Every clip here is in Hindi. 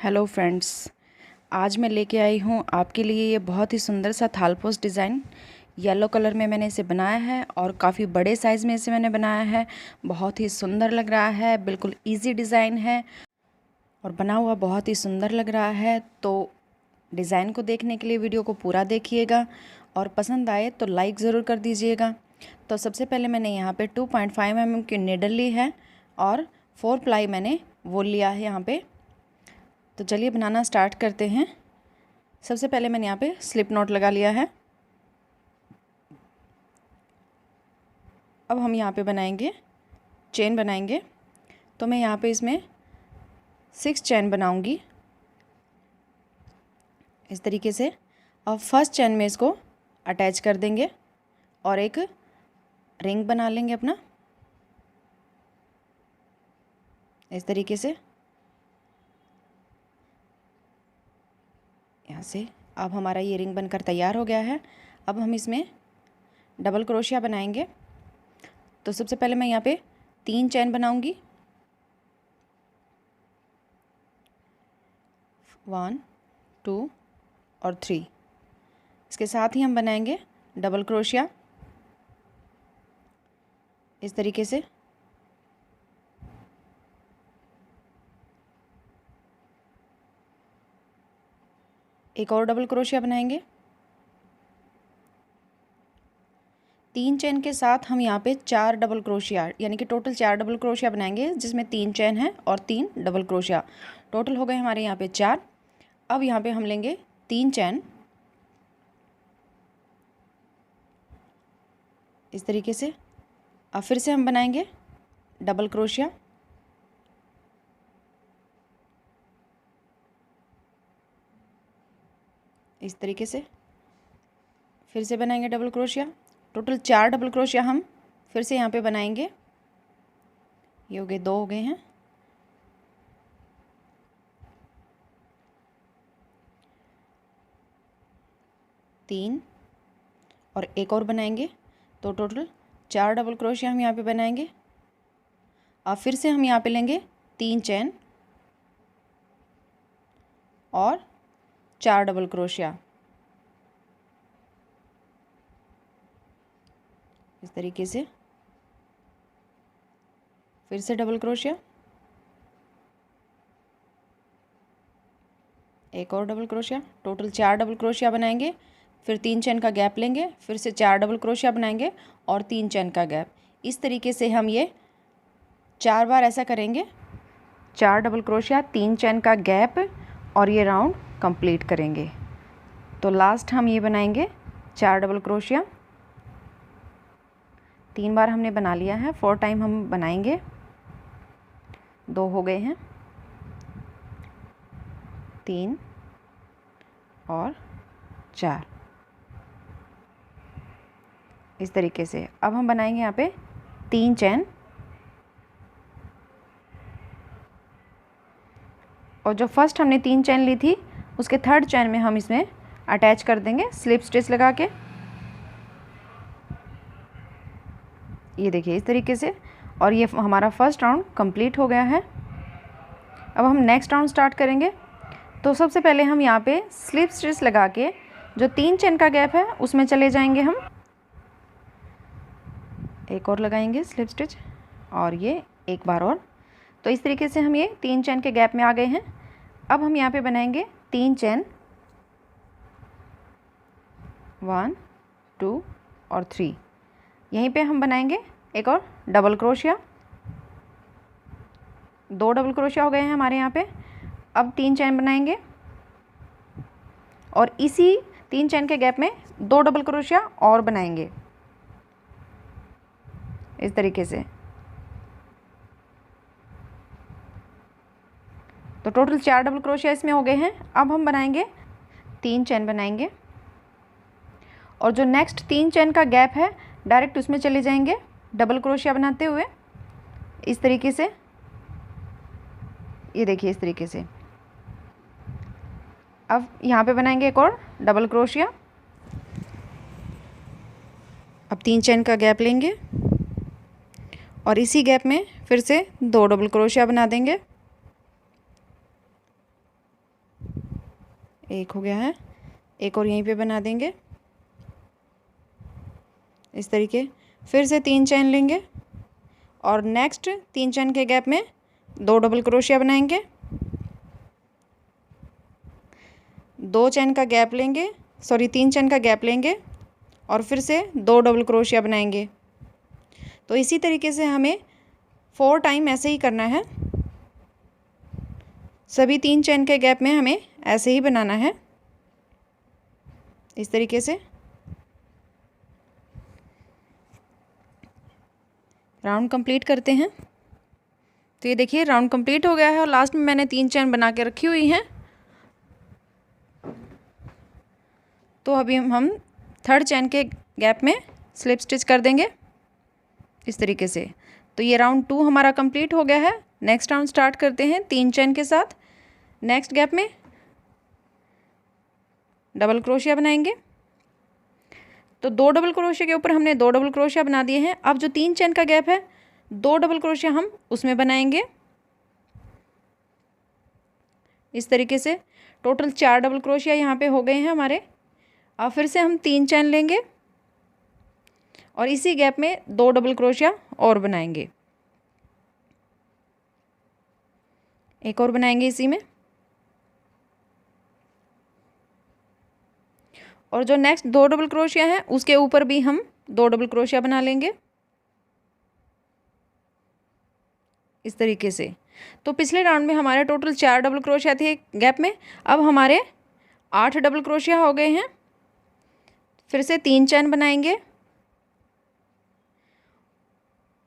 हेलो फ्रेंड्स, आज मैं लेके आई हूँ आपके लिए ये बहुत ही सुंदर सा थालपोस डिज़ाइन। येलो कलर में मैंने इसे बनाया है और काफ़ी बड़े साइज़ में इसे मैंने बनाया है। बहुत ही सुंदर लग रहा है, बिल्कुल इजी डिज़ाइन है और बना हुआ बहुत ही सुंदर लग रहा है। तो डिज़ाइन को देखने के लिए वीडियो को पूरा देखिएगा और पसंद आए तो लाइक ज़रूर कर दीजिएगा। तो सबसे पहले मैंने यहाँ पे 2.5 mm की नीडल ली है और 4 प्लाई मैंने वूल लिया है यहाँ पे। तो चलिए बनाना स्टार्ट करते हैं। सबसे पहले मैंने यहाँ पे स्लिप नॉट लगा लिया है। अब हम यहाँ पे बनाएंगे चेन बनाएंगे। तो मैं यहाँ पे इसमें 6 चेन बनाऊंगी इस तरीके से। अब फर्स्ट चेन में इसको अटैच कर देंगे और एक रिंग बना लेंगे अपना इस तरीके से यहाँ से। अब हमारा ये रिंग बनकर तैयार हो गया है। अब हम इसमें डबल क्रोशिया बनाएंगे। तो सबसे पहले मैं यहाँ पे 3 चेन बनाऊंगी, 1 2 और 3। इसके साथ ही हम बनाएंगे डबल क्रोशिया इस तरीके से। एक और डबल क्रोशिया बनाएंगे। 3 चेन के साथ हम यहाँ पे 4 डबल क्रोशिया यानी कि टोटल 4 डबल क्रोशिया बनाएंगे, जिसमें 3 चेन है और 3 डबल क्रोशिया। टोटल हो गए हमारे यहाँ पे 4। अब यहाँ पे हम लेंगे 3 चेन इस तरीके से। अब फिर से हम बनाएंगे डबल क्रोशिया इस तरीके से। फिर से बनाएंगे double crochet. Total 4 double crochet हम फिर से यहाँ पे बनाएंगे। ये हो गए, 2 हो गए हैं। तीन और एक और बनाएंगे। तो टोटल 4 डबल क्रोशिया हम यहाँ पे बनाएंगे। अब फिर से हम यहाँ पे लेंगे 3 चेन और 4 डबल क्रोशिया इस तरीके से। फिर से डबल क्रोशिया, एक और double crochet. Total 4 double crochet बनाएंगे। फिर 3 चेन का गैप लेंगे, फिर से 4 डबल क्रोशिया बनाएंगे और 3 चेन का गैप। इस तरीके से हम ये 4 बार ऐसा करेंगे। 4 डबल क्रोशिया, 3 चेन का गैप और ये राउंड कंप्लीट करेंगे। तो लास्ट हम ये बनाएंगे 4 डबल क्रोशिया। 3 बार हमने बना लिया है, 4 टाइम हम बनाएंगे। 2 हो गए हैं, 3 और 4 इस तरीके से। अब हम बनाएंगे यहाँ पे 3 चेन और जो फर्स्ट हमने 3 चेन ली थी उसके थर्ड चेन में हम इसमें अटैच कर देंगे स्लिप स्टिच लगा के। ये देखिए इस तरीके से। और ये हमारा फर्स्ट राउंड कंप्लीट हो गया है। अब हम नेक्स्ट राउंड स्टार्ट करेंगे। तो सबसे पहले हम यहाँ पे स्लिप स्टिच लगा के जो 3 चेन का गैप है उसमें चले जाएंगे हम। एक और लगाएंगे स्लिप स्टिच और ये एक बार और। तो इस तरीके से हम ये 3 चेन के गैप में आ गए हैं। अब हम यहाँ पे बनाएंगे 3 चेन, 1 2 और 3। यहीं पे हम बनाएंगे एक और डबल क्रोशिया। 2 डबल क्रोशिया हो गए हैं हमारे यहाँ पे। अब 3 चेन बनाएंगे और इसी 3 चेन के गैप में 2 डबल क्रोशिया और बनाएंगे इस तरीके से। तो टोटल 4 डबल क्रोशिया इसमें हो गए हैं। अब हम बनाएंगे 3 चेन बनाएंगे और जो नेक्स्ट 3 चेन का गैप है डायरेक्ट उसमें चले जाएंगे डबल क्रोशिया बनाते हुए इस तरीके से। ये देखिए इस तरीके से। अब यहाँ पे बनाएंगे एक और डबल क्रोशिया। अब 3 चेन का गैप लेंगे और इसी गैप में फिर से 2 डबल क्रोशिया बना देंगे एक हो गया है, एक और यहीं पे बना देंगे इस तरीके। फिर से 3 चेन लेंगे और नेक्स्ट 3 चेन के गैप में 2 डबल क्रोशिया बनाएंगे, 2 चेन का गैप लेंगे, 3 चेन का गैप लेंगे और फिर से 2 डबल क्रोशिया बनाएंगे। तो इसी तरीके से हमें 4 टाइम ऐसे ही करना है। सभी 3 चेन के गैप में हमें ऐसे ही बनाना है इस तरीके से। राउंड कंप्लीट करते हैं। तो ये देखिए राउंड कंप्लीट हो गया है और लास्ट में मैंने 3 चेन बना के रखी हुई हैं। तो अभी हम 3rd चेन के गैप में स्लिप स्टिच कर देंगे इस तरीके से। तो ये राउंड 2 हमारा कंप्लीट हो गया है। नेक्स्ट राउंड स्टार्ट करते हैं 3 चेन के साथ। नेक्स्ट गैप में डबल क्रोशिया बनाएंगे। तो 2 डबल क्रोशिया के ऊपर हमने 2 डबल क्रोशिया बना दिए हैं। अब जो 3 चेन का गैप है 2 डबल क्रोशिया हम उसमें बनाएंगे इस तरीके से। टोटल 4 डबल क्रोशिया यहाँ पे हो गए हैं हमारे। अब फिर से हम 3 चेन लेंगे और इसी गैप में 2 डबल क्रोशिया और बनाएंगे, एक और बनाएंगे इसी में। और जो नेक्स्ट 2 डबल क्रोशिया है उसके ऊपर भी हम 2 डबल क्रोशिया बना लेंगे इस तरीके से। तो पिछले राउंड में हमारे टोटल 4 डबल क्रोशिया थे गैप में, अब हमारे 8 डबल क्रोशिया हो गए हैं। फिर से 3 चेन बनाएंगे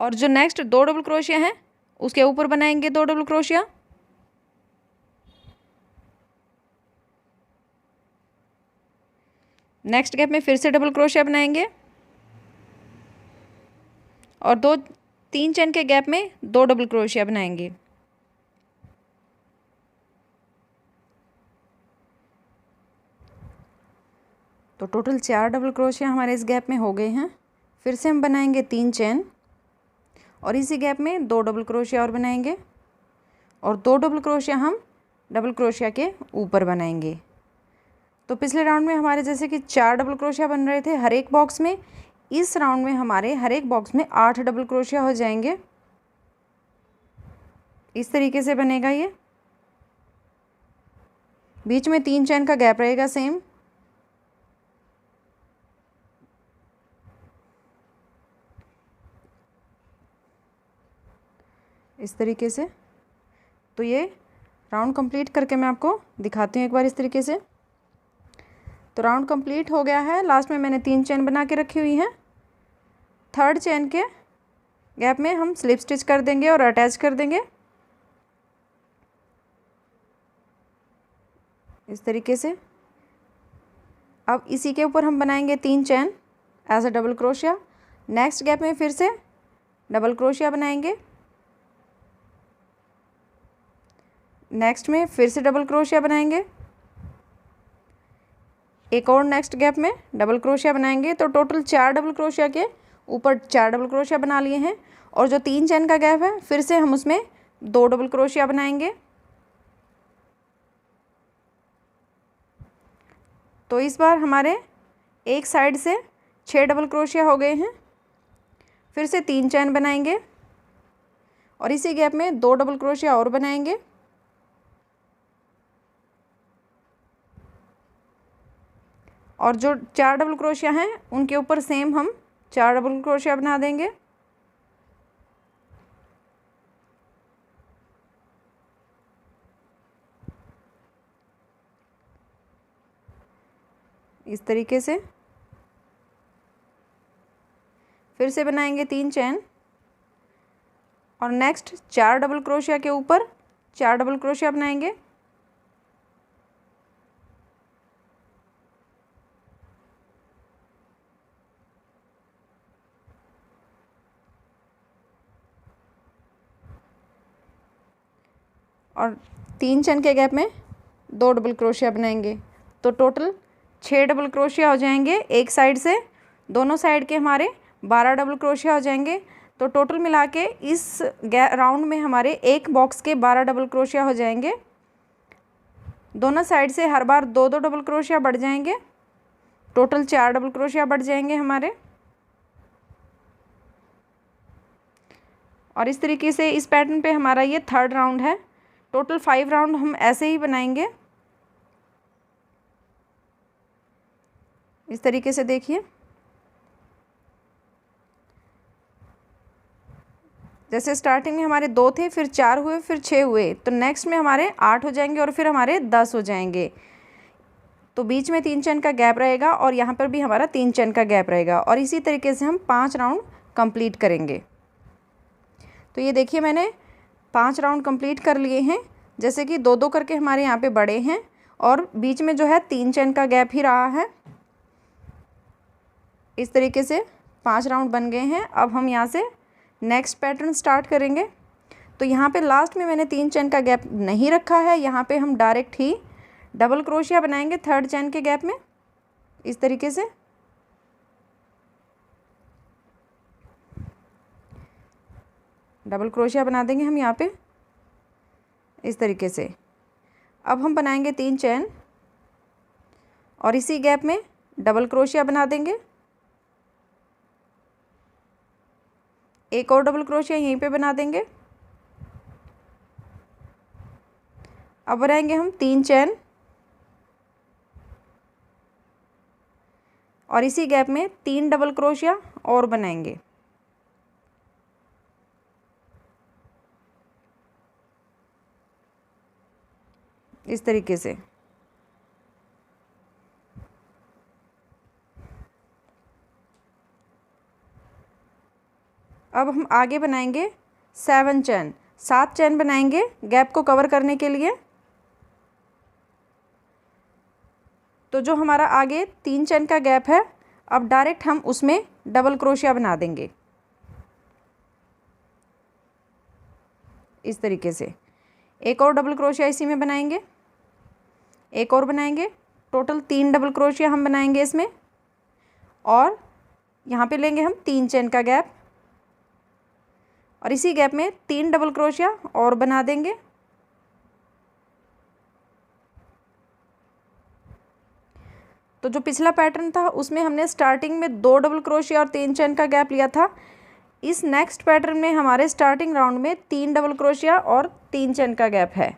और जो नेक्स्ट 2 डबल क्रोशिया हैं उसके ऊपर बनाएंगे 2 डबल क्रोशिया। नेक्स्ट गैप में फिर से डबल क्रोशिया बनाएंगे और 3 चेन के गैप में 2 डबल क्रोशिया बनाएंगे। तो टोटल 4 डबल क्रोशिया हमारे इस गैप में हो गए हैं। फिर से हम बनाएंगे 3 चेन और इसी गैप में 2 डबल क्रोशिया और बनाएंगे और 2 डबल क्रोशिया हम डबल क्रोशिया के ऊपर बनाएंगे। तो पिछले राउंड में हमारे जैसे कि 4 डबल क्रोशिया बन रहे थे हर एक बॉक्स में, इस राउंड में हमारे हर एक बॉक्स में 8 डबल क्रोशिया हो जाएंगे। इस तरीके से बनेगा ये। बीच में 3 चेन का गैप रहेगा सेम। इस तरीके से। तो ये राउंड कंप्लीट करके मैं आपको दिखाती हूँ एक बार इस तरीके से। तो राउंड कंप्लीट हो गया है। लास्ट में मैंने 3 चेन बना के रखी हुई हैं। 3rd चेन के गैप में हम स्लिप स्टिच कर देंगे और अटैच कर देंगे इस तरीके से। अब इसी के ऊपर हम बनाएंगे 3 chain as a double crochet. Next gap में फिर से डबल क्रोशिया बनाएंगे। नेक्स्ट में फिर से डबल क्रोशिया बनाएंगे, एक और नेक्स्ट गैप में डबल क्रोशिया बनाएंगे। तो टोटल 4 डबल क्रोशिया के ऊपर 4 डबल क्रोशिया बना लिए हैं। और जो 3 चेन का गैप है फिर से हम उसमें 2 डबल क्रोशिया बनाएंगे। तो इस बार हमारे एक साइड से 6 डबल क्रोशिया हो गए हैं। फिर से 3 चेन बनाएंगे और इसी गैप में 2 डबल क्रोशिया और बनाएंगे। और जो 4 डबल क्रोशिया हैं उनके ऊपर सेम हम 4 डबल क्रोशिया बना देंगे। इस तरीके से। फिर से बनाएंगे 3 चेन और नेक्स्ट 4 डबल क्रोशिया के ऊपर 4 डबल क्रोशिया बनाएंगे। और 3 चेन के गैप में 2 डबल क्रोशिया बनाएंगे। तो टोटल 6 डबल क्रोशिया हो जाएंगे एक साइड से। दोनों साइड के हमारे 12 डबल क्रोशिया हो जाएंगे। तो टोटल मिला के इस राउंड में हमारे एक बॉक्स के 12 डबल क्रोशिया हो जाएंगे। दोनों साइड से हर बार 2-2 डबल क्रोशिया बढ़ जाएंगे, टोटल 4 डबल क्रोशिया बढ़ जाएंगे हमारे। और इस तरीके से इस पैटर्न पे हमारा ये थर्ड राउंड है। टोटल 5 राउंड हम ऐसे ही बनाएंगे। इस तरीके से देखिए, जैसे स्टार्टिंग में हमारे 2 थे, फिर 4 हुए, फिर 6 हुए, तो नेक्स्ट में हमारे 8 हो जाएंगे और फिर हमारे 10 हो जाएंगे। तो बीच में 3 चैन का गैप रहेगा और यहाँ पर भी हमारा 3 चैन का गैप रहेगा। और इसी तरीके से हम 5 राउंड कंप्लीट करेंगे। तो ये देखिए मैंने 5 राउंड कंप्लीट कर लिए हैं। जैसे कि 2-2 करके हमारे यहाँ पे बड़े हैं और बीच में जो है 3 चैन का गैप ही रहा है। इस तरीके से 5 राउंड बन गए हैं। अब हम यहाँ से नेक्स्ट पैटर्न स्टार्ट करेंगे। तो यहाँ पे लास्ट में मैंने 3 चैन का गैप नहीं रखा है, यहाँ पे हम डायरेक्ट ही डबल क्रोशिया बनाएंगे थर्ड चैन के गैप में। इस तरीके से डबल क्रोशिया बना देंगे हम यहाँ पे, इस तरीके से। अब हम बनाएंगे 3 चैन और इसी गैप में डबल क्रोशिया बना देंगे। एक और डबल क्रोशिया यहीं पे बना देंगे। अब बनाएंगे हम 3 चैन और इसी गैप में 3 डबल क्रोशिया और बनाएंगे। इस तरीके से अब हम आगे बनाएंगे 7 चैन, 7 चैन बनाएंगे गैप को कवर करने के लिए। तो जो हमारा आगे 3 चैन का गैप है, अब डायरेक्ट हम उसमें डबल क्रोशिया बना देंगे। इस तरीके से एक और डबल क्रोशिया इसी में बनाएंगे, एक और बनाएंगे। टोटल 3 डबल क्रोशिया हम बनाएंगे इसमें। और यहाँ पे लेंगे हम 3 चैन का गैप और इसी गैप में 3 डबल क्रोशिया और बना देंगे। तो जो पिछला पैटर्न था उसमें हमने स्टार्टिंग में 2 डबल क्रोशिया और 3 चैन का गैप लिया था। इस नेक्स्ट पैटर्न में हमारे स्टार्टिंग राउंड में 3 डबल क्रोशिया और 3 चैन का गैप है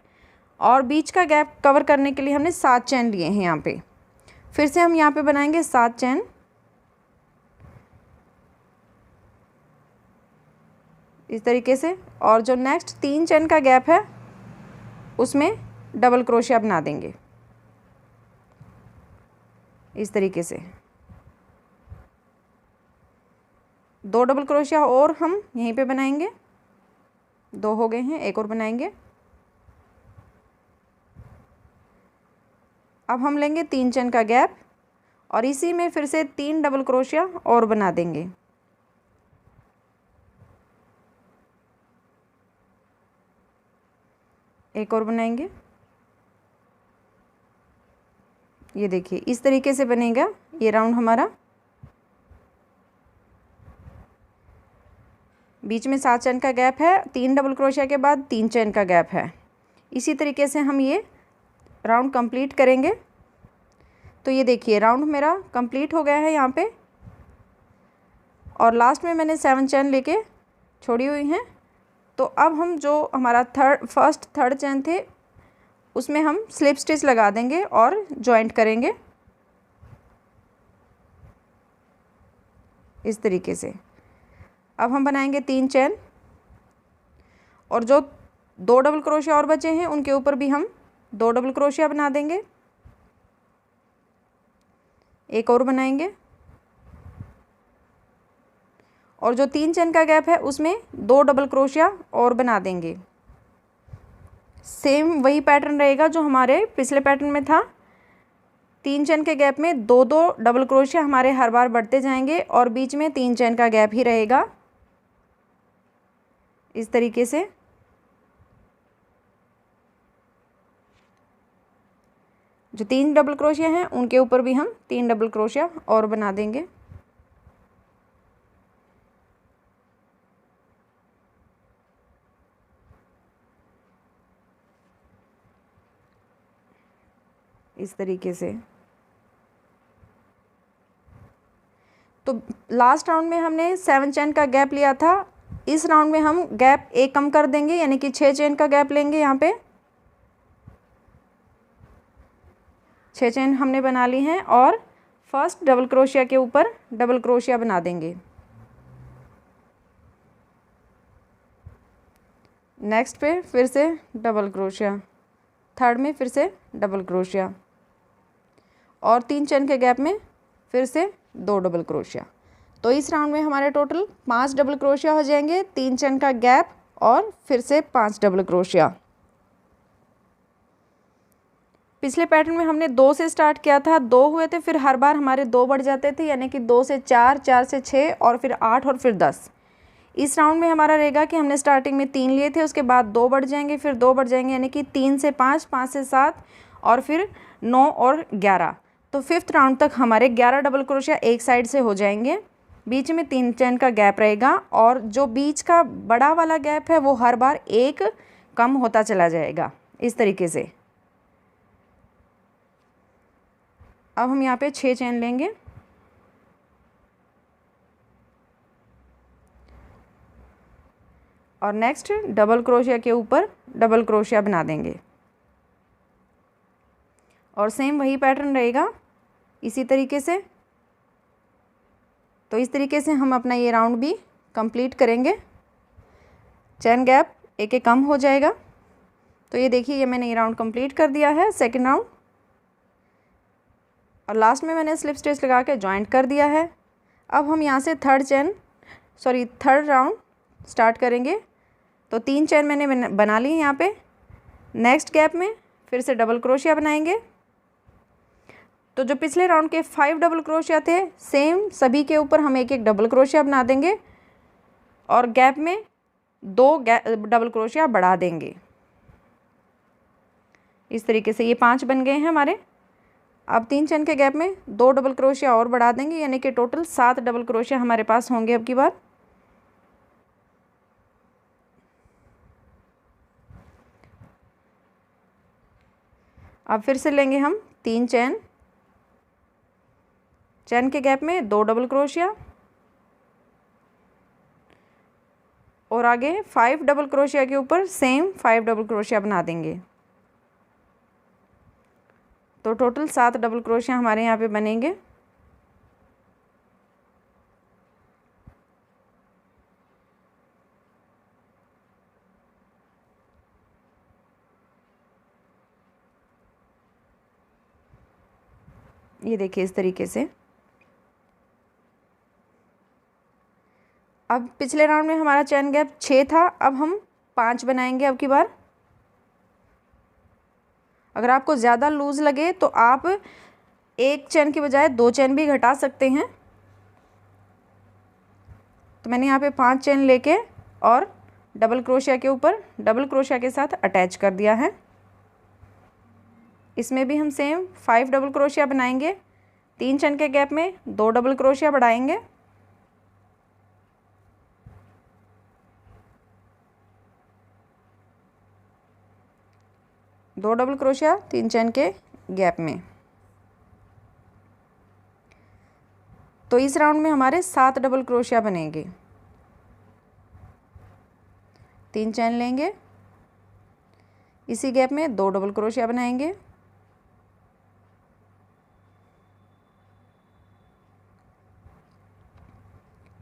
और बीच का गैप कवर करने के लिए हमने 7 चैन लिए हैं यहाँ पे। फिर से हम यहाँ पे बनाएंगे 7 चैन। इस तरीके से। और जो नेक्स्ट 3 चैन का गैप है उसमें डबल क्रोशिया बना देंगे। इस तरीके से 2 डबल क्रोशिया और हम यहीं पे बनाएंगे। 2 हो गए हैं, एक और बनाएंगे। अब हम लेंगे 3 चैन का गैप और इसी में फिर से 3 डबल क्रोशिया और बना देंगे। एक और बनाएंगे। ये देखिए इस तरीके से बनेगा ये राउंड हमारा। बीच में 7 चैन का गैप है, 3 डबल क्रोशिया के बाद 3 चैन का गैप है। इसी तरीके से हम ये राउंड कंप्लीट करेंगे। तो ये देखिए राउंड मेरा कंप्लीट हो गया है यहाँ पे और लास्ट में मैंने 7 चैन लेके छोड़ी हुई हैं। तो अब हम जो हमारा फर्स्ट थर्ड चैन थे उसमें हम स्लिप स्टिच लगा देंगे और जॉइंट करेंगे। इस तरीके से अब हम बनाएंगे 3 चैन और जो 2 डबल क्रोशिया और बचे हैं उनके ऊपर भी हम 2 डबल क्रोशिया बना देंगे। एक और बनाएंगे और जो 3 चैन का गैप है उसमें 2 डबल क्रोशिया और बना देंगे। सेम वही पैटर्न रहेगा जो हमारे पिछले पैटर्न में था। 3 चैन के गैप में 2-2 डबल क्रोशिया हमारे हर बार बढ़ते जाएंगे और बीच में 3 चैन का गैप ही रहेगा। इस तरीके से जो 3 डबल क्रोशिया हैं उनके ऊपर भी हम 3 डबल क्रोशिया और बना देंगे। इस तरीके से। तो लास्ट राउंड में हमने 7 चेन का गैप लिया था, इस राउंड में हम गैप एक कम कर देंगे, यानी कि 6 चेन का गैप लेंगे। यहाँ पे 6 चेन हमने बना ली हैं और फर्स्ट डबल क्रोशिया के ऊपर डबल क्रोशिया बना देंगे। नेक्स्ट पे फिर से डबल क्रोशिया, थर्ड में फिर से डबल क्रोशिया और 3 चेन के गैप में फिर से 2 डबल क्रोशिया। तो इस राउंड में हमारे टोटल 5 डबल क्रोशिया हो जाएंगे, 3 चेन का गैप और फिर से 5 डबल क्रोशिया। पिछले पैटर्न में हमने 2 से स्टार्ट किया था, 2 हुए थे, फिर हर बार हमारे 2 बढ़ जाते थे, यानी कि 2 से 4, 4 से 6 और फिर 8 और फिर 10। इस राउंड में हमारा रहेगा कि हमने स्टार्टिंग में 3 लिए थे, उसके बाद 2 बढ़ जाएंगे, फिर 2 बढ़ जाएंगे, यानी कि 3 से 5, 5 से 7 और फिर 9 और 11। तो 5th राउंड तक हमारे 11 डबल क्रोशिया एक साइड से हो जाएंगे। बीच में 3 चेन का गैप रहेगा और जो बीच का बड़ा वाला गैप है वो हर बार एक कम होता चला जाएगा इस तरीके से। अब हम यहाँ पे 6 चेन लेंगे और नेक्स्ट डबल क्रोशिया के ऊपर डबल क्रोशिया बना देंगे और सेम वही पैटर्न रहेगा इसी तरीके से। तो इस तरीके से हम अपना ये राउंड भी कंप्लीट करेंगे। चेन गैप एक एक कम हो जाएगा। तो ये देखिए, ये मैंने ये राउंड कंप्लीट कर दिया है, सेकंड राउंड, और लास्ट में मैंने स्लिप स्टिच लगा के जॉइंट कर दिया है। अब हम यहाँ से थर्ड राउंड स्टार्ट करेंगे। तो 3 चेन मैंने बना ली है यहाँ पे। नेक्स्ट गैप में फिर से डबल क्रोशिया बनाएंगे। तो जो पिछले राउंड के 5 डबल क्रोशिया थे, सेम सभी के ऊपर हम एक एक डबल क्रोशिया बना देंगे और गैप में 2 डबल क्रोशिया बढ़ा देंगे। इस तरीके से ये 5 बन गए हैं हमारे। अब 3 चेन के गैप में 2 डबल क्रोशिया और बढ़ा देंगे, यानी कि टोटल 7 डबल क्रोशिया हमारे पास होंगे अब की बार। अब फिर से लेंगे हम 3 चेन, चेन के गैप में 2 डबल क्रोशिया और आगे 5 डबल क्रोशिया के ऊपर सेम 5 डबल क्रोशिया बना देंगे। तो टोटल 7 डबल क्रोशिया हमारे यहाँ पे बनेंगे। ये देखिए इस तरीके से। अब पिछले राउंड में हमारा चेन गैप 6 था, अब हम 5 बनाएंगे अब की बार। अगर आपको ज़्यादा लूज़ लगे तो आप 1 चेन की बजाय 2 चेन भी घटा सकते हैं। तो मैंने यहाँ पे 5 चेन लेके और डबल क्रोशिया के ऊपर डबल क्रोशिया के साथ अटैच कर दिया है। इसमें भी हम सेम 5 डबल क्रोशिया बनाएंगे। 3 चेन के गैप में 2 डबल क्रोशिया बढ़ाएंगे। दो डबल क्रोशिया 3 चेन के गैप में। तो इस राउंड में हमारे 7 डबल क्रोशिया बनेंगे। 3 चेन लेंगे, इसी गैप में 2 डबल क्रोशिया बनाएंगे।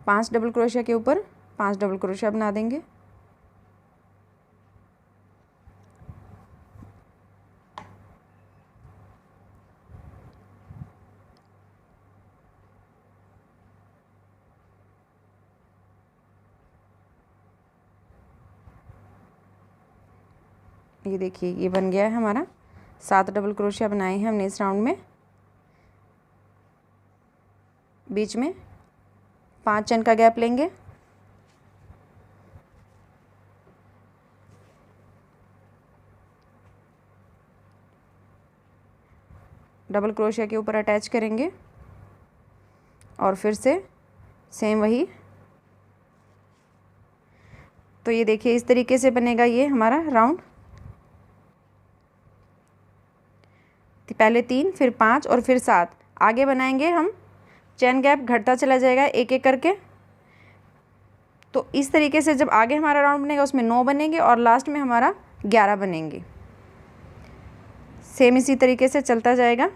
पांच डबल क्रोशिया के ऊपर 5 डबल क्रोशिया बना देंगे। ये देखिए ये बन गया है हमारा। 7 डबल क्रोशिया बनाए हैं हमने इस राउंड में। बीच में 5 चेन का गैप लेंगे, डबल क्रोशिया के ऊपर अटैच करेंगे और फिर से सेम वही। तो ये देखिए इस तरीके से बनेगा ये हमारा राउंड। पहले 3 फिर 5 और फिर 7 आगे बनाएंगे हम। चेन गैप घटता चला जाएगा एक एक करके। तो इस तरीके से जब आगे हमारा राउंड बनेगा उसमें 9 बनेंगे और लास्ट में हमारा 11 बनेंगे। सेम इसी तरीके से चलता जाएगा।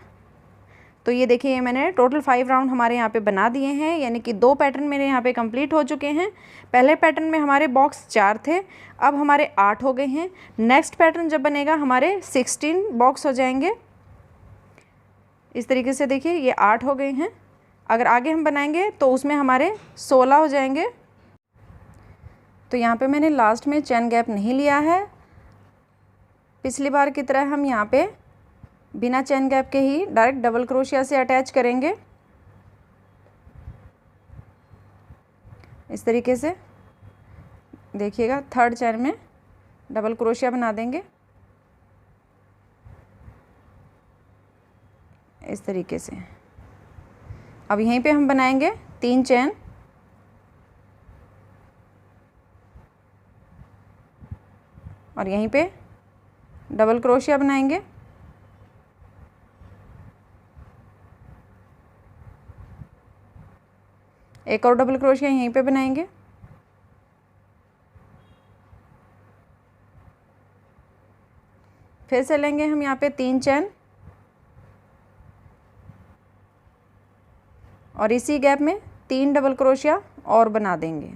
तो ये देखिए, ये मैंने टोटल 5 राउंड हमारे यहाँ पे बना दिए हैं, यानी कि 2 पैटर्न मेरे यहाँ पे कंप्लीट हो चुके हैं। पहले पैटर्न में हमारे बॉक्स 4 थे, अब हमारे 8 हो गए हैं। नेक्स्ट पैटर्न जब बनेगा हमारे 16 बॉक्स हो जाएंगे। इस तरीके से देखिए ये 8 हो गए हैं। अगर आगे हम बनाएंगे तो उसमें हमारे 16 हो जाएंगे। तो यहाँ पे मैंने लास्ट में चेन गैप नहीं लिया है। पिछली बार की तरह हम यहाँ पे बिना चेन गैप के ही डायरेक्ट डबल क्रोशिया से अटैच करेंगे। इस तरीके से देखिएगा, थर्ड चेन में डबल क्रोशिया बना देंगे इस तरीके से। अब यहीं पे हम बनाएंगे 3 चेन और यहीं पे डबल क्रोशिया बनाएंगे। एक और डबल क्रोशिया यहीं पे बनाएंगे। फिर से लेंगे हम यहाँ पे 3 चेन और इसी गैप में 3 डबल क्रोशिया और बना देंगे।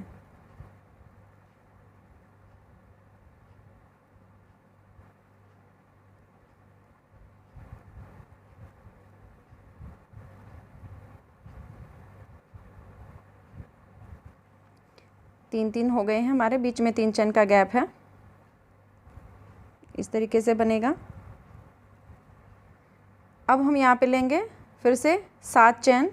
तीन हो गए हैं हमारे, बीच में 3 चेन का गैप है। इस तरीके से बनेगा। अब हम यहाँ पे लेंगे फिर से 7 चेन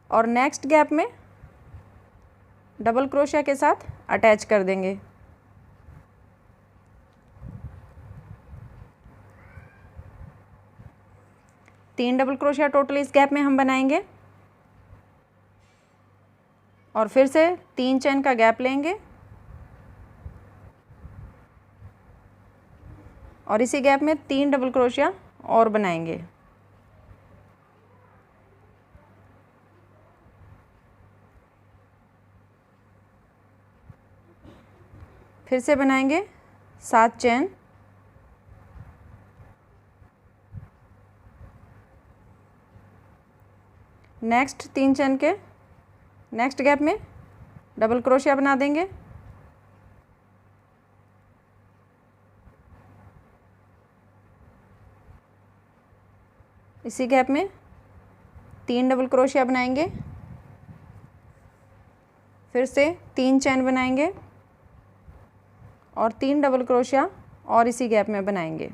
और नेक्स्ट गैप में डबल क्रोशिया के साथ अटैच कर देंगे। तीन डबल क्रोशिया टोटल इस गैप में हम बनाएंगे और फिर से 3 चेन का गैप लेंगे और इसी गैप में 3 डबल क्रोशिया और बनाएंगे। फिर से बनाएंगे 7 चेन नेक्स्ट 3 चेन के नेक्स्ट गैप में डबल क्रोशिया बना देंगे। इसी गैप में 3 डबल क्रोशिया बनाएंगे। फिर से 3 चेन बनाएंगे और 3 डबल क्रोशिया और इसी गैप में बनाएंगे।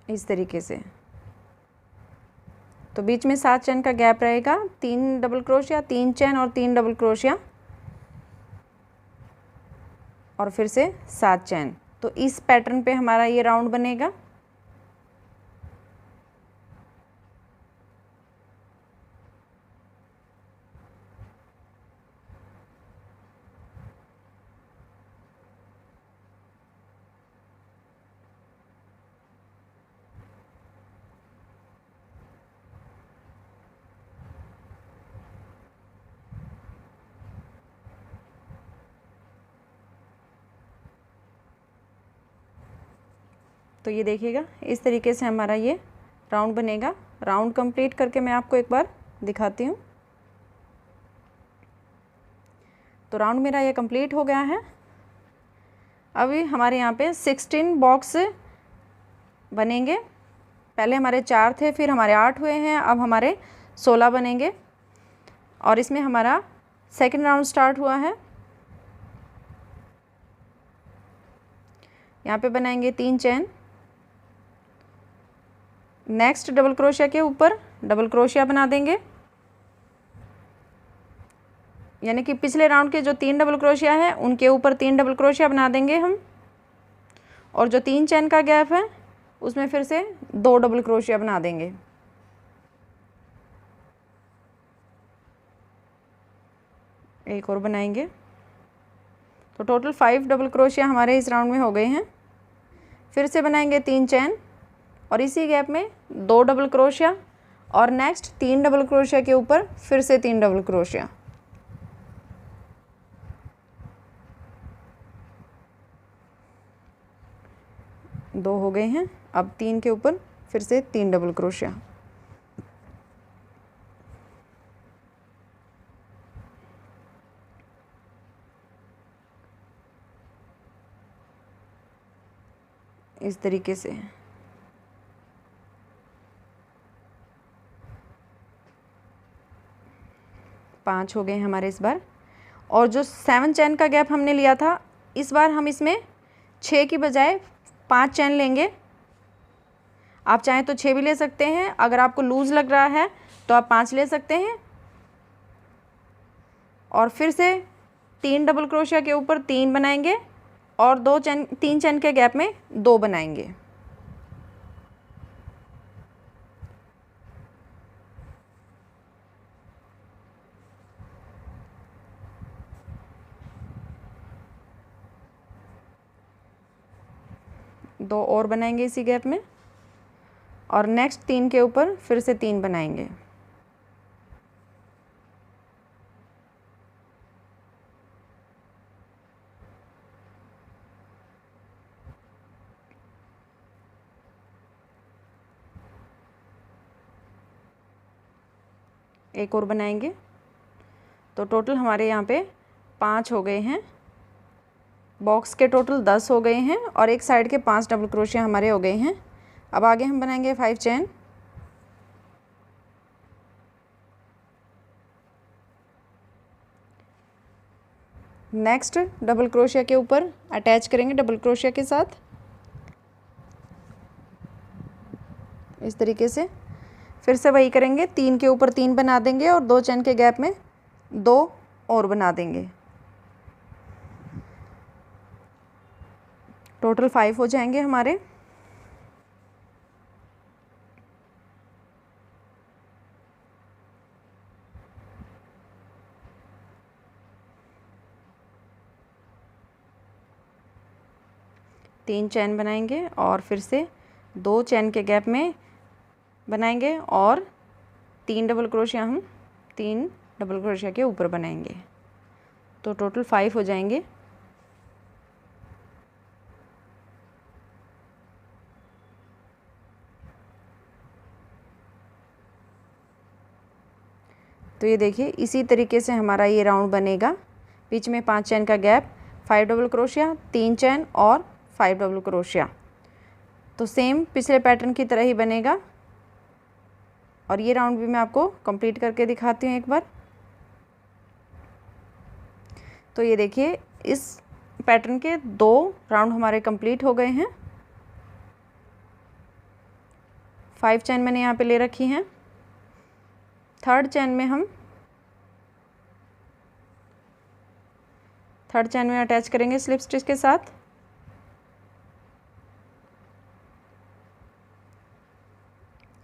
इस तरीके से। तो बीच में 7 चेन का गैप रहेगा, 3 डबल क्रोशिया, 3 चेन और 3 डबल क्रोशिया और फिर से 7 चेन। तो इस पैटर्न पे हमारा ये राउंड बनेगा। तो ये देखिएगा, इस तरीके से हमारा ये राउंड बनेगा। राउंड कंप्लीट करके मैं आपको एक बार दिखाती हूँ। तो राउंड मेरा ये कंप्लीट हो गया है। अभी हमारे यहाँ पे 16 बॉक्स बनेंगे। पहले हमारे 4 थे, फिर हमारे 8 हुए हैं, अब हमारे 16 बनेंगे और इसमें हमारा सेकंड राउंड स्टार्ट हुआ है। यहाँ पे बनाएंगे 3 चेन, नेक्स्ट डबल क्रोशिया के ऊपर डबल क्रोशिया बना देंगे, यानी कि पिछले राउंड के जो 3 डबल क्रोशिया है उनके ऊपर 3 डबल क्रोशिया बना देंगे हम और जो 3 चेन का गैप है उसमें फिर से 2 डबल क्रोशिया बना देंगे। एक और बनाएंगे, तो टोटल 5 डबल क्रोशिया हमारे इस राउंड में हो गए हैं। फिर से बनाएंगे 3 चेन और इसी गैप में 2 डबल क्रोशिया और नेक्स्ट 3 डबल क्रोशिया के ऊपर फिर से 3 डबल क्रोशिया। दो हो गए हैं, अब 3 के ऊपर फिर से 3 डबल क्रोशिया। इस तरीके से 5 हो गए हमारे इस बार। और जो 7 चैन का गैप हमने लिया था, इस बार हम इसमें 6 की बजाय 5 चैन लेंगे। आप चाहें तो 6 भी ले सकते हैं, अगर आपको लूज़ लग रहा है तो आप 5 ले सकते हैं। और फिर से 3 डबल क्रोशिया के ऊपर 3 बनाएंगे और 3 चैन के गैप में 2 बनाएंगे। दो और बनाएंगे इसी गैप में और नेक्स्ट 3 के ऊपर फिर से 3 बनाएंगे। एक और बनाएंगे, तो टोटल हमारे यहाँ पे 5 हो गए हैं। बॉक्स के टोटल 10 हो गए हैं और एक साइड के 5 डबल क्रोशिया हमारे हो गए हैं। अब आगे हम बनाएंगे 5 चैन। नेक्स्ट डबल क्रोशिया के ऊपर अटैच करेंगे डबल क्रोशिया के साथ, इस तरीके से। फिर से वही करेंगे, 3 के ऊपर 3 बना देंगे और 2 चैन के गैप में 2 और बना देंगे। टोटल 5 हो जाएंगे हमारे। तीन चैन बनाएंगे और फिर से 2 चैन के गैप में बनाएंगे और 3 डबल क्रोशिया हम 3 डबल क्रोशिया के ऊपर बनाएंगे, तो टोटल 5 हो जाएंगे। तो ये देखिए इसी तरीके से हमारा ये राउंड बनेगा। बीच में 5 चैन का गैप, 5 डबल क्रोशिया, 3 चैन और 5 डबल क्रोशिया। तो सेम पिछले पैटर्न की तरह ही बनेगा। और ये राउंड भी मैं आपको कंप्लीट करके दिखाती हूँ एक बार। तो ये देखिए इस पैटर्न के 2 राउंड हमारे कंप्लीट हो गए हैं। 5 चैन मैंने यहाँ पे ले रखी हैं। थर्ड चैन में अटैच करेंगे स्लिप स्टिच के साथ।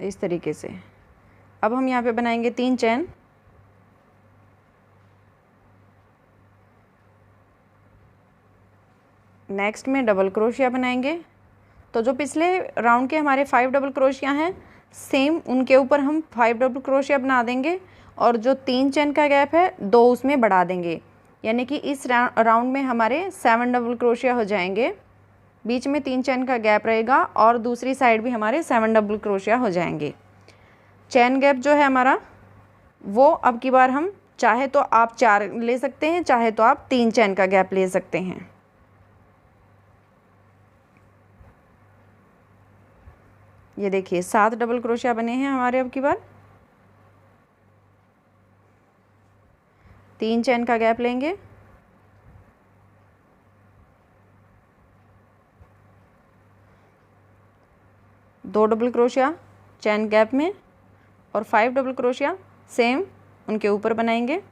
इस तरीके से अब हम यहाँ पे बनाएंगे 3 चैन। नेक्स्ट में डबल क्रोशिया बनाएंगे। तो जो पिछले राउंड के हमारे 5 डबल क्रोशिया हैं, सेम उनके ऊपर हम 5 डबल क्रोशिया बना देंगे और जो 3 चैन का गैप है 2 उसमें बढ़ा देंगे, यानी कि इस राउंड में हमारे 7 डबल क्रोशिया हो जाएंगे। बीच में 3 चैन का गैप रहेगा और दूसरी साइड भी हमारे 7 डबल क्रोशिया हो जाएंगे। चैन गैप जो है हमारा वो अब की बार हम चाहे तो आप 4 ले सकते हैं, चाहे तो आप 3 चैन का गैप ले सकते हैं। ये देखिए 7 डबल क्रोशिया बने हैं हमारे अब की बार। 3 चैन का गैप लेंगे, दो डबल क्रोशिया चैन गैप में और 5 डबल क्रोशिया सेम उनके ऊपर बनाएंगे।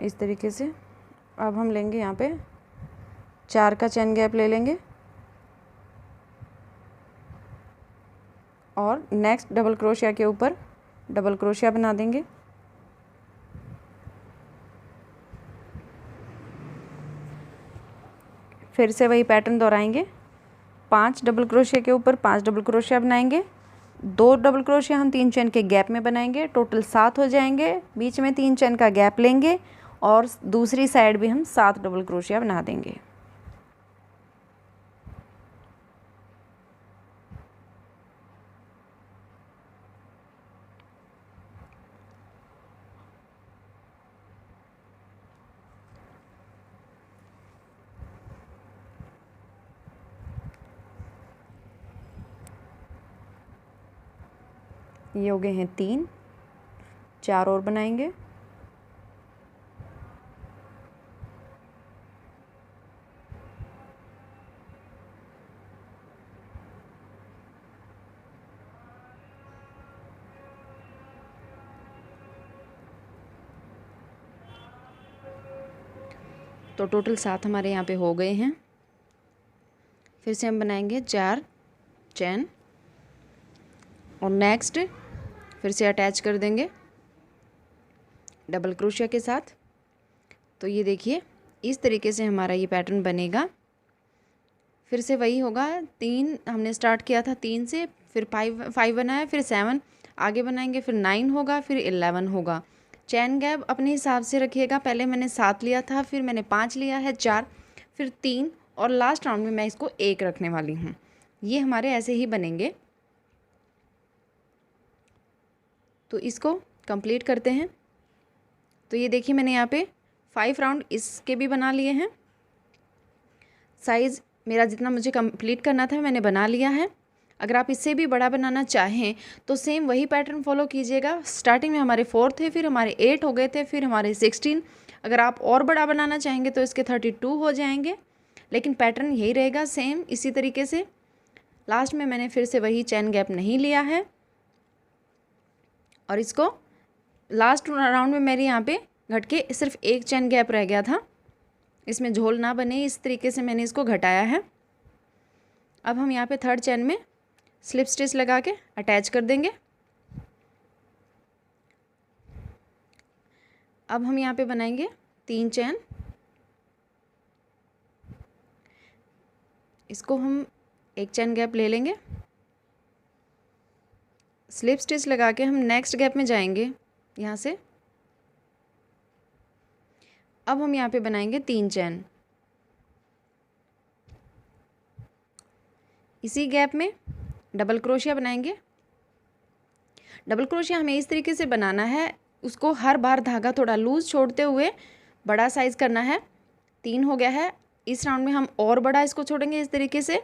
इस तरीके से। अब हम लेंगे यहाँ पे 4 का चेन गैप ले लेंगे और नेक्स्ट डबल क्रोशिया के ऊपर डबल क्रोशिया बना देंगे। फिर से वही पैटर्न दोहराएंगे। 5 डबल क्रोशिया के ऊपर 5 डबल क्रोशिया बनाएंगे, 2 डबल क्रोशिया हम 3 चेन के गैप में बनाएंगे, टोटल 7 हो जाएंगे। बीच में 3 चेन का गैप लेंगे और दूसरी साइड भी हम 7 डबल क्रोशिया बना देंगे। ये हो गए हैं 3, 4 और बनाएंगे। तो टोटल 7 हमारे यहाँ पे हो गए हैं। फिर से हम बनाएंगे 4 चेन और नेक्स्ट फिर से अटैच कर देंगे डबल क्रोशिया के साथ। तो ये देखिए इस तरीके से हमारा ये पैटर्न बनेगा। फिर से वही होगा, 3 हमने स्टार्ट किया था 3 से, फिर 5 बनाया, फिर 7 आगे बनाएंगे, फिर 9 होगा, फिर 11 होगा। चैन गैप अपने हिसाब से रखिएगा। पहले मैंने 7 लिया था, फिर मैंने 5 लिया है, 4, फिर 3 और लास्ट राउंड में मैं इसको 1 रखने वाली हूँ। ये हमारे ऐसे ही बनेंगे। तो इसको कंप्लीट करते हैं। तो ये देखिए मैंने यहाँ पे 5 राउंड इसके भी बना लिए हैं। साइज़ मेरा जितना मुझे कंप्लीट करना था मैंने बना लिया है। अगर आप इससे भी बड़ा बनाना चाहें तो सेम वही पैटर्न फॉलो कीजिएगा। स्टार्टिंग में हमारे 4 थे, फिर हमारे 8 हो गए थे, फिर हमारे 16। अगर आप और बड़ा बनाना चाहेंगे तो इसके 32 हो जाएंगे, लेकिन पैटर्न यही रहेगा सेम इसी तरीके से। लास्ट में मैंने फिर से वही चैन गैप नहीं लिया है और इसको लास्ट राउंड में मेरे यहाँ पे घट के सिर्फ 1 चैन गैप रह गया था, इसमें झोल ना बने इस तरीके से मैंने इसको घटाया है। अब हम यहाँ पे 3rd चैन में स्लिप स्टिच लगा के अटैच कर देंगे। अब हम यहाँ पे बनाएंगे 3 चैन। इसको हम 1 चैन गैप ले लेंगे, स्लिप स्टिच लगा के हम नेक्स्ट गैप में जाएंगे यहाँ से। अब हम यहाँ पे बनाएंगे 3 चैन। इसी गैप में डबल क्रोशिया बनाएंगे। डबल क्रोशिया हमें इस तरीके से बनाना है, उसको हर बार धागा थोड़ा लूज छोड़ते हुए बड़ा साइज़ करना है। 3 हो गया है, इस राउंड में हम और बड़ा इसको छोड़ेंगे इस तरीके से।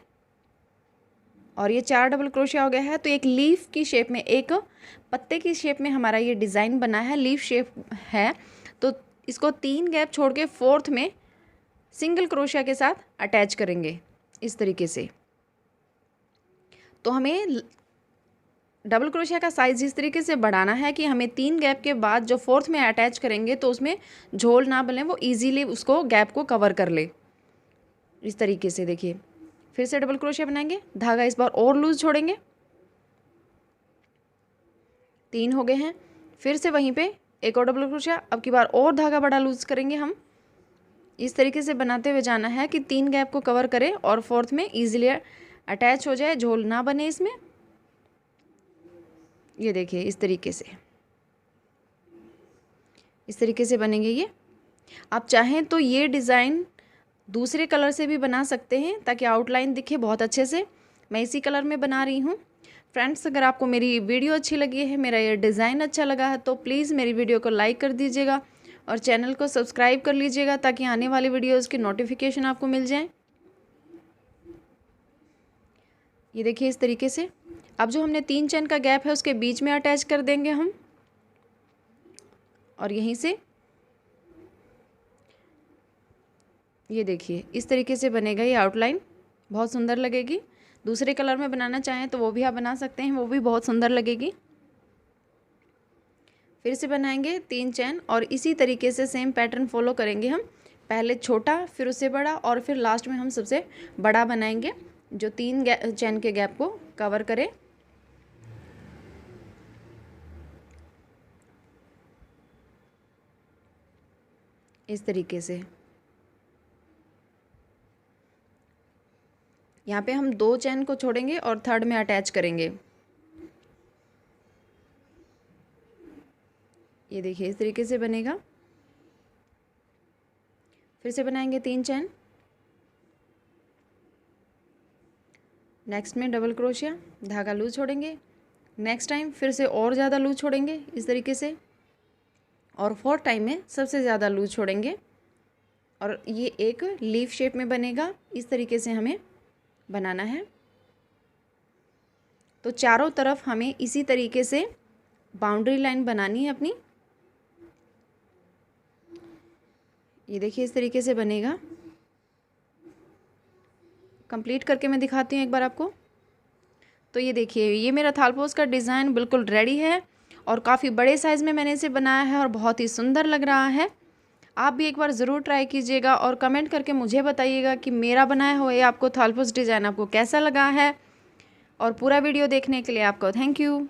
और ये 4 डबल क्रोशिया हो गया है। तो एक लीफ की शेप में, एक पत्ते की शेप में हमारा ये डिज़ाइन बना है, लीफ शेप है। तो इसको 3 गैप छोड़ के 4th में सिंगल क्रोशिया के साथ अटैच करेंगे इस तरीके से। तो हमें डबल क्रोशिया का साइज़ इस तरीके से बढ़ाना है कि हमें 3 गैप के बाद जो 4th में अटैच करेंगे तो उसमें झोल ना बने, वो इजीली उसको गैप को कवर कर ले। इस तरीके से देखिए फिर से डबल क्रोशिया बनाएंगे, धागा इस बार और लूज छोड़ेंगे। 3 हो गए हैं, फिर से वहीं पे एक और डबल क्रोशिया, अब की बार और धागा बड़ा लूज करेंगे हम। इस तरीके से बनाते हुए जाना है कि 3 गैप को कवर करें और 4th में इजीली अटैच हो जाए, झोल ना बने इसमें। ये देखिए इस तरीके से बनेंगे ये। आप चाहें तो ये डिज़ाइन दूसरे कलर से भी बना सकते हैं ताकि आउटलाइन दिखे बहुत अच्छे से। मैं इसी कलर में बना रही हूँ। फ्रेंड्स, अगर आपको मेरी वीडियो अच्छी लगी है, मेरा ये डिज़ाइन अच्छा लगा है, तो प्लीज़ मेरी वीडियो को लाइक कर दीजिएगा और चैनल को सब्सक्राइब कर लीजिएगा ताकि आने वाली वीडियोज़ की नोटिफिकेशन आपको मिल जाए। ये देखिए इस तरीके से। अब जो हमने 3 चैन का गैप है उसके बीच में अटैच कर देंगे हम, और यहीं से ये देखिए इस तरीके से बनेगा ये आउटलाइन, बहुत सुंदर लगेगी। दूसरे कलर में बनाना चाहें तो वो भी आप बना सकते हैं, वो भी बहुत सुंदर लगेगी। फिर से बनाएंगे 3 चैन और इसी तरीके से सेम पैटर्न फॉलो करेंगे हम। पहले छोटा, फिर उससे बड़ा और फिर लास्ट में हम सबसे बड़ा बनाएंगे जो 3 चैन के गैप को कवर करे। इस तरीके से यहाँ पे हम 2 चैन को छोड़ेंगे और थर्ड में अटैच करेंगे। ये देखिए इस तरीके से बनेगा। फिर से बनाएंगे 3 चैन, नेक्स्ट में डबल क्रोशिया, धागा लूज छोड़ेंगे, नेक्स्ट टाइम फिर से और ज़्यादा लूज छोड़ेंगे इस तरीके से, और फोर्थ टाइम में सबसे ज़्यादा लूज छोड़ेंगे और ये एक लीफ शेप में बनेगा। इस तरीके से हमें बनाना है। तो चारों तरफ हमें इसी तरीके से बाउंड्री लाइन बनानी है अपनी। ये देखिए इस तरीके से बनेगा। कंप्लीट करके मैं दिखाती हूँ एक बार आपको। तो ये देखिए ये मेरा थालपोस का डिज़ाइन बिल्कुल रेडी है और काफ़ी बड़े साइज़ में मैंने इसे बनाया है और बहुत ही सुंदर लग रहा है। आप भी एक बार ज़रूर ट्राई कीजिएगा और कमेंट करके मुझे बताइएगा कि मेरा बनाया हुआ ये आपको थालपोस डिज़ाइन आपको कैसा लगा है। और पूरा वीडियो देखने के लिए आपको थैंक यू।